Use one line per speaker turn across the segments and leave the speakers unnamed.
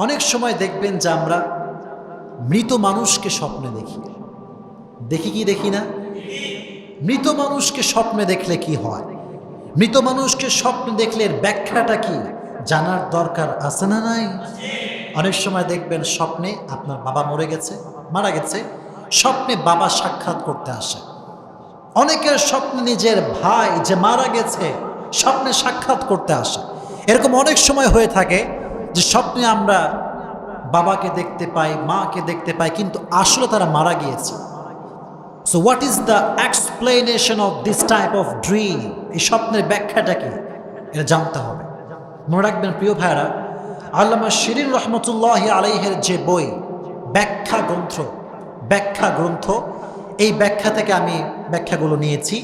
অনেক সময় দেখবেন যে আমরা মৃত মানুষকে স্বপ্নে দেখি। দেখি কি দেখি না? মৃত মানুষকে স্বপ্নে দেখলে কি হয়, মৃত মানুষকে স্বপ্নে দেখলে এর ব্যাখ্যাটা কি জানার দরকার আছে না নাই? অনেক সময় দেখবেন স্বপ্নে আপনার বাবা মারা গেছে, স্বপ্নে বাবা সাক্ষাৎ করতে আসে। অনেকের স্বপ্নে নিজের ভাই যে মারা গেছে স্বপ্নে সাক্ষাৎ করতে আসে। এরকম অনেক সময় হয়ে থাকে যে স্বপ্নে আমরা বাবাকে দেখতে পাই, মাকে দেখতে পাই, কিন্তু আসলে তারা মারা গিয়েছে। So what is the explanation of this type of dream? এই স্বপ্নের ব্যাখ্যাটা কি, এটা জানতে হবে। মনে রাখবেন প্রিয় ভাইরা, আল্লামা শিরিন রহমতুল্লাহ আলাইহের যে বই ব্যাখ্যা গ্রন্থ, এই ব্যাখ্যা থেকে আমি ব্যাখ্যাগুলো নিয়েছি।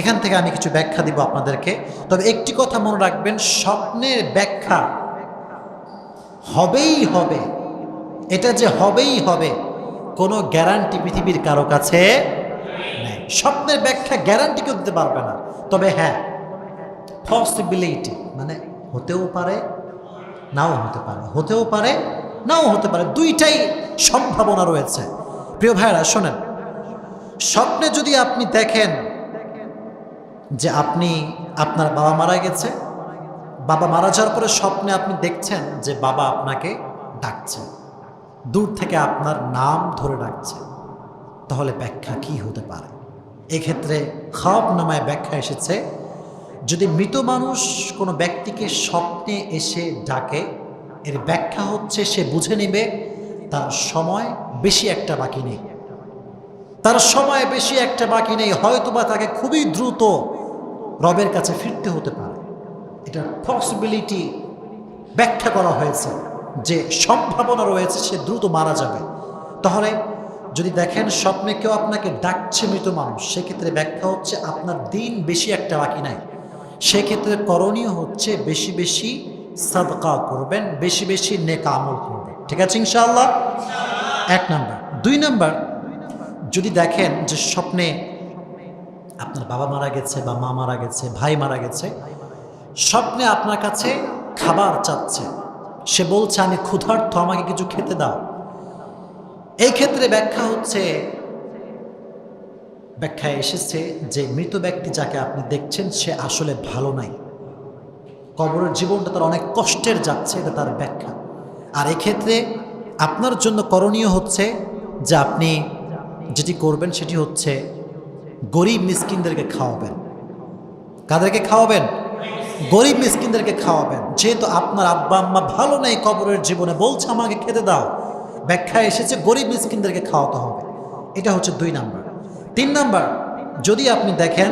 এখান থেকে আমি কিছু ব্যাখ্যা দিব আপনাদেরকে। তবে একটি কথা মনে রাখবেন, স্বপ্নের ব্যাখ্যা হবেই হবে, এটা যে হবেই হবে কোনো গ্যারান্টি পৃথিবীর কারো কাছে নেই। স্বপ্নের ব্যাখ্যা গ্যারান্টি কেউ দিতে পারবে না। তবে হ্যাঁ, পসিবিলিটি মানে হতেও পারে নাও হতে পারে, হতেও পারে নাও হতে পারে, দুইটাই সম্ভাবনা রয়েছে। প্রিয় ভাইরা শোনেন, স্বপ্নে যদি আপনি দেখেন যে আপনার বাবা মারা গেছে, বাবা মারা যাওয়ার পরে স্বপ্নে আপনি দেখছেন যে বাবা আপনাকে ডাকছে, দূর থেকে আপনার নাম ধরে ডাকছে, তাহলে ব্যাখ্যা কি হতে পারে? এক্ষেত্রে খাব নামায় ব্যাখ্যা এসেছে, যদি মৃত মানুষ কোনো ব্যক্তিকে স্বপ্নে এসে ডাকে, এর ব্যাখ্যা হচ্ছে সে বুঝে নেবে তার সময় বেশি একটা বাকি নেই, হয়তোবা তাকে খুবই দ্রুত রবের কাছে ফিরতে হতে পারে। এটা পসিবিলিটি ব্যাখ্যা করা হয়েছে যে সম্ভাবনা রয়েছে সে দ্রুত মারা যাবে। তাহলে যদি দেখেন স্বপ্নে কেউ আপনাকে ডাকছে মৃত মানুষ, সেক্ষেত্রে ব্যাখ্যা হচ্ছে আপনার দিন বেশি একটা বাকি নাই। সেক্ষেত্রে করণীয় হচ্ছে বেশি বেশি সাদকা করবেন, বেশি বেশি নেক আমল করবেন। ঠিক আছে ইনশাআল্লাহ? 1 নাম্বার। 2 নাম্বার, যদি দেখেন যে স্বপ্নে আপনার বাবা মারা গেছে বা মা মারা গেছে, ভাই মারা গেছে, স্বপ্নে আপনার কাছে খাবার চাচ্ছে, সে বলছে আমি ক্ষুধার্ত, আমাকে কিছু খেতে দাও। এই ক্ষেত্রে ব্যাখ্যায় এসেছে যে মৃত ব্যক্তি যাকে আপনি দেখছেন সে আসলে ভালো নাই, কবরের জীবনটা তার অনেক কষ্টের যাচ্ছে, এটা তার ব্যাখ্যা। আর এক্ষেত্রে আপনার জন্য করণীয় হচ্ছে যে আপনি যেটি করবেন সেটি হচ্ছে গরিব মিসকিনদেরকে খাওয়াবেন। কাদেরকে খাওয়াবেন? গরিব মিসকিনদেরকে খাওয়াবেন। যেহেতু আপনার আব্বা আম্মা ভালো নেই কবরের জীবনে, বলছে আমাকে খেতে দাও, ব্যাখ্যায় এসেছে গরিব মিসকিনদেরকে খাওয়াতে হবে। এটা হচ্ছে 2 নাম্বার। 3 নাম্বার, যদি আপনি দেখেন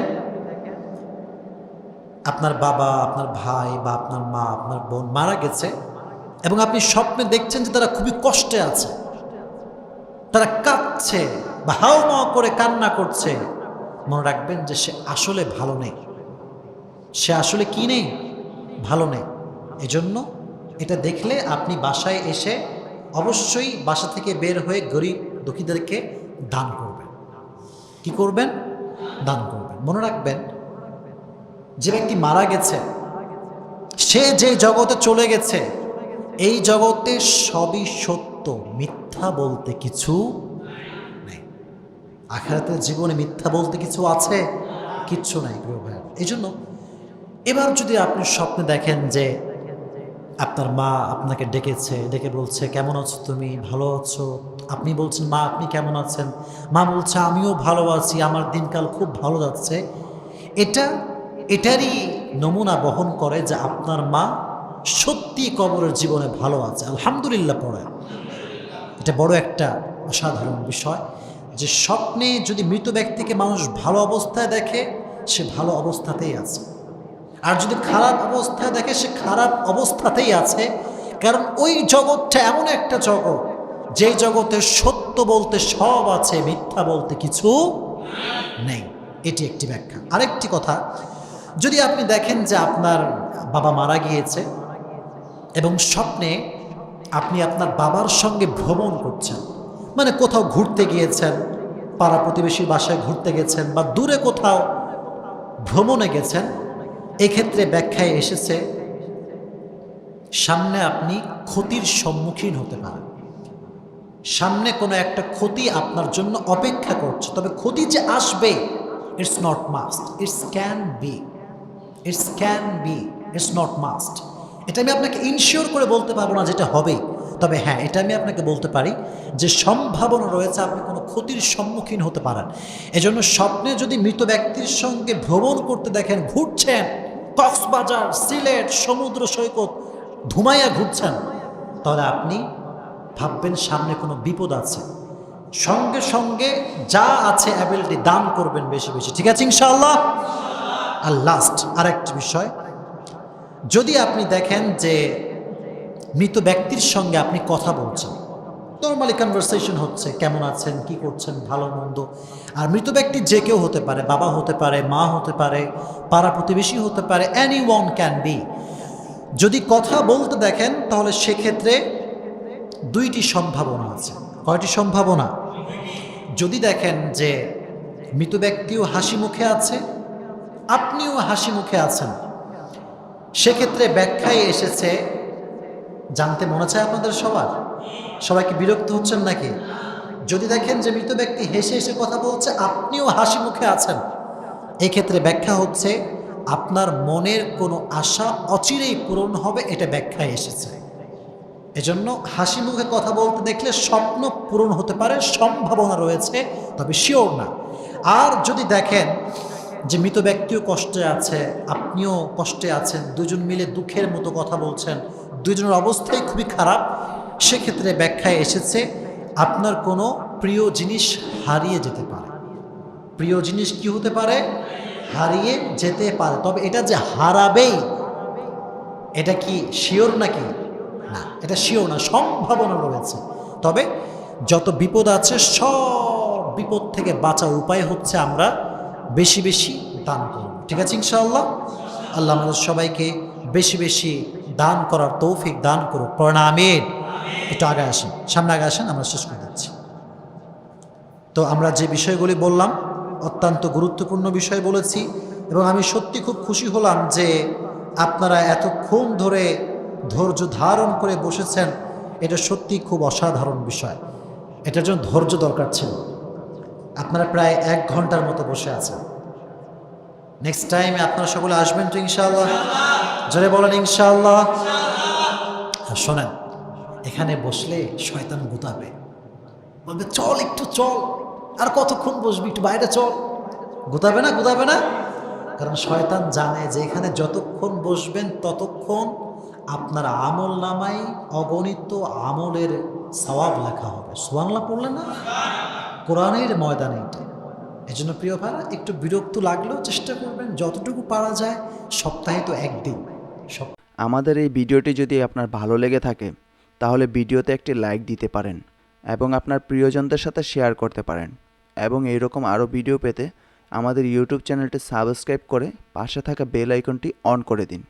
আপনার বাবা, আপনার ভাই বা আপনার মা, আপনার বোন মারা গেছে এবং আপনি স্বপ্নে দেখছেন যে তারা খুবই কষ্টে আছে, তারা কাঁদছে বা হাউমাউ করে কান্না করছে, মনে রাখবেন যে সে আসলে ভালো নেই, সে আসলে কি নেই? ভালো নেই। এজন্য এটা দেখলে আপনি বাসায় এসে অবশ্যই বাসা থেকে বের হয়ে গরিব দুঃখীদেরকে দান করবেন। কি করবেন? দান করবেন। মনে রাখবেন, যে ব্যক্তি মারা গেছে সে যে জগতে চলে গেছে, এই জগতে সবই সত্য, মিথ্যা বলতে কিছু নেই। আখিরাতের জীবনে মিথ্যা বলতে কিছু আছে? কিচ্ছু নাই প্রিয় ভাই। এই জন্য এবার যদি আপনি স্বপ্নে দেখেন যে আপনার মা আপনাকে ডেকে বলছে কেমন আছো তুমি, ভালো আছো? আপনি বলছেন মা আপনি কেমন আছেন? মা বলছে আমিও ভালো আছি, আমার দিনকাল খুব ভালো যাচ্ছে। এটারই নমুনা বহন করে যে আপনার মা সত্যি কবরের জীবনে ভালো আছে, আলহামদুলিল্লাহ পড়ে। এটা বড় একটা অসাধারণ বিষয় যে স্বপ্নে যদি মৃত ব্যক্তিকে মানুষ ভালো অবস্থায় দেখে, সে ভালো অবস্থাতেই আছে, আর যদি খারাপ অবস্থায় দেখে সে খারাপ অবস্থাতেই আছে। কারণ ওই জগৎটা এমন একটা জগৎ, যেই জগতে সত্য বলতে সব আছে, মিথ্যা বলতে কিছু নেই। এটি একটি ব্যাখ্যা। আরেকটি কথা, যদি আপনি দেখেন যে আপনার বাবা মারা গিয়েছে এবং স্বপ্নে আপনি আপনার বাবার সঙ্গে ভ্রমণ করছেন, মানে কোথাও ঘুরতে গিয়েছেন, পাড়া প্রতিবেশীর বাসায় ঘুরতে গেছেন বা দূরে কোথাও ভ্রমণে গেছেন, এক্ষেত্রে ব্যাখ্যায় এসেছে সামনে আপনি ক্ষতির সম্মুখীন হতে পারেন, সামনে কোনো একটা ক্ষতি আপনার জন্য অপেক্ষা করছে, তবে ক্ষতি যে আসবে it's not must, it's can be, it's can be, it's not must. এটা আমি আপনাকে ইনশিওর করে বলতে পারবো না যেটা হবে, তবে হ্যাঁ এটা আমি আপনাকে বলতে পারি যে সম্ভাবনা রয়েছে আপনি কোনো ক্ষতির সম্মুখীন হতে পারেন। এজন্য স্বপ্নে যদি মৃত ব্যক্তির সঙ্গে ভ্রমণ করতে দেখেন, ঘুরছেন কক্সবাজার, সিলেট, সমুদ্র সৈকত ধুমাইয়া ঘুরছেন, তাহলে আপনি ভাববেন সামনে কোনো বিপদ আছে, সঙ্গে সঙ্গে যা আছে অ্যাবিলিটি দান করবেন বেশি বেশি, ঠিক আছে ইনশাআল্লাহ। আর লাস্ট আরেকটি বিষয়, যদি আপনি দেখেন যে মৃত ব্যক্তির সঙ্গে আপনি কথা বলছেন, নর্মালি কনভারসেশন হচ্ছে, কেমন আছেন, কি করছেন, ভালো মন্দ, আর মৃত ব্যক্তি যে কেউ হতে পারে, বাবা হতে পারে, মা হতে পারে, পাড়া প্রতিবেশী হতে পারে, এনি ওয়ান ক্যান বি। যদি কথা বলতে দেখেন তাহলে সেক্ষেত্রে দুইটি সম্ভাবনা আছে। কয়টি সম্ভাবনা? যদি দেখেন যে মৃত ব্যক্তিও হাসি মুখে আছে, আপনিও হাসি মুখে আছেন, সেক্ষেত্রে ব্যাখ্যায় এসেছে, জানতে মনে চায় আপনাদের সবার, সবাইকে বিরক্ত হচ্ছেন নাকি? যদি দেখেন যে মৃত ব্যক্তি হেসে হেসে কথা বলছে, আপনিও হাসি মুখে আছেন, এই ক্ষেত্রে ব্যাখ্যা হচ্ছে আপনার মনের কোনো আশা অচিরেই পূরণ হবে, এটা ব্যাখ্যায় এসেছে। এজন্য হাসি মুখে কথা বলতে দেখলে স্বপ্ন পূরণ হতে পারে, সম্ভাবনা রয়েছে, তবে শিওর না। আর যদি দেখেন যে মৃত ব্যক্তিও কষ্টে আছে, আপনিও কষ্টে আছেন, দুজন মিলে দুঃখের মতো কথা বলছেন, দুজনের অবস্থাই খুবই খারাপ, সেক্ষেত্রে ব্যাখ্যায় এসেছে আপনার কোনো প্রিয় জিনিস হারিয়ে যেতে পারে। প্রিয় জিনিস কি হতে পারে? হারিয়ে যেতে পারে। তবে এটা যে হারাবেই, এটা কি শিওর নাকি? না, এটা শিওর না, সম্ভাবনা রয়েছে। তবে যত বিপদ আছে সব বিপদ থেকে বাঁচার উপায় হচ্ছে আমরা বেশি বেশি দান করব, ঠিক আছে ইনশাআল্লাহ। আল্লাহ আমাদের সবাইকে বেশি বেশি দান করার তৌফিক দান করুক, পড়না আমিন। একটু আগে আসেন, সামনে আগে আসেন, আমরা শেষ করে দিচ্ছি। তো আমরা যে বিষয়গুলি বললাম অত্যন্ত গুরুত্বপূর্ণ বিষয় বলেছি, এবং আমি সত্যি খুব খুশি হলাম যে আপনারা এতক্ষণ ধরে ধৈর্য ধারণ করে বসেছেন। এটা সত্যি খুব অসাধারণ বিষয়, এটার জন্য ধৈর্য দরকার ছিল। আপনারা প্রায় 1 ঘন্টার মতো বসে আছেন। নেক্সট টাইমে আপনারা সকলে আসবেন তো ইনশাআল্লাহ? জোরে বলেন ইনশাআল্লাহ। আর শোনেন, এখানে বসলে শয়তান গুতাবে, বলবে চল একটু চল, আর কতক্ষণ বসবি, একটু বাইরে চল। গুতাবে না? গুতাবে না? কারণ শয়তান জানে যে এখানে যতক্ষণ বসবেন ততক্ষণ আপনার আমল নামায় অগণিত আমলের সওয়াব লেখা হবে। সুবহানাল্লাহ পড়লেন না? কোরআনের ময়দানে এটা। এজন্য প্রিয় ভাইরা, একটু বিরক্ত লাগলেও চেষ্টা করবেন যতটুকু পারা যায়, সপ্তাহে তো একদিন।
আমাদের এই ভিডিওটি যদি আপনার ভালো লেগে থাকে তাহলে ভিডিওতে একটি লাইক দিতে পারেন এবং আপনার প্রিয়জনদের সাথে শেয়ার করতে পারেন, এবং এইরকম আরও ভিডিও পেতে আমাদের ইউটিউব চ্যানেলটি সাবস্ক্রাইব করে পাশে থাকা বেল আইকনটি অন করে দিন।